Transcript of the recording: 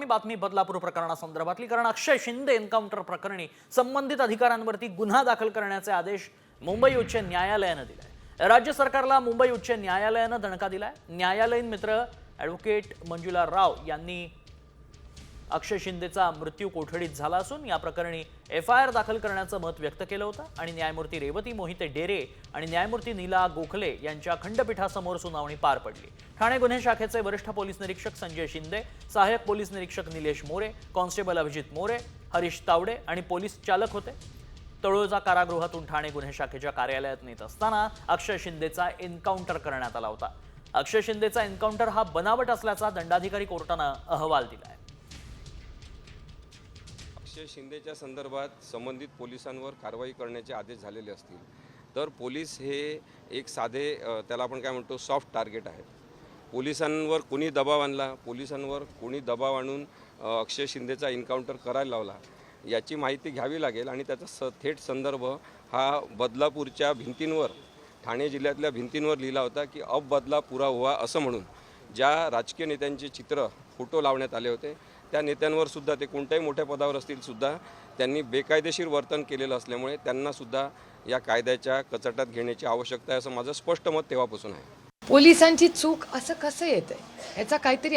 बातमी बदलापूर प्रकरणासंदर्भातली, कारण अक्षय शिंदे एन्काउंटर प्रकरणी संबंधित अधिकाऱ्यांवरती गुन्हा दाखल करण्याचे आदेश मुंबई उच्च न्यायालयाने दिले। राज्य सरकारला मुंबई उच्च न्यायालयाने दणका दिलाय। न्यायालयीन मित्र ॲडव्होकेट मंजुला राव यांनी अक्षय शिंदेचा मृत्यू कोठडीत झाला असून या प्रकरणी FIR दाखल करण्याचं मत व्यक्त केलं होतं आणि न्यायमूर्ती रेवती मोहिते डेरे आणि न्यायमूर्ती नीला गोखले यांच्या खंडपीठासमोर सुनावणी पार पडली। ठाणे गुन्हे शाखेचे वरिष्ठ पोलीस निरीक्षक संजय शिंदे, सहाय्यक पोलीस निरीक्षक निलेश मोरे, कॉन्स्टेबल अभिजित मोरे, हरीश तावडे आणि पोलीस चालक होते। तळोजा कारागृहातून ठाणे गुन्हे शाखेच्या कार्यालयात नेत असताना अक्षय शिंदेचा एन्काउंटर करण्यात आला होता। अक्षय शिंदेचा एन्काउंटर हा बनावट असल्याचा दंडाधिकारी कोर्टाने अहवाल दिलाय। अक्षय शिंदेच्या संदर्भात संबंधित पोलिसांवर कारवाई करण्याचे आदेश झालेले असतील तर पोलीस हे एक साधे त्याला आपण काय म्हणतो सॉफ्ट टार्गेट आहेत। पोलिसांवर कोणी दबाव आणला, पोलिसांवर कोणी दबाव आणून अक्षय शिंदेचा एन्काउंटर करायला लावला याची माहिती घ्यावी लागेल आणि त्याचा थेट संदर्भ हा बदलापूरच्या भिंतींवर, ठाणे जिल्ह्यातल्या भिंतींवर लिहिला होता की अब बदला पुरा हुआ असं म्हणून ज्या राजकीय नेत्यांचे चित्र फोटो लावण्यात आले होते त्या नेत्यांवर सुद्धा, ते कोणत्याही मोठ्या पदावर असतील सुद्धा, त्यांनी बेकायदेशीर वर्तन केलेलं असल्यामुळे त्यांना सुद्धा या कायद्याच्या कचाट्यात घेण्याची आवश्यकता आहे असं माझं स्पष्ट मत तेव्हापासून आहे। पोलिसांची चूक असं कसं येतंय याचा काहीतरी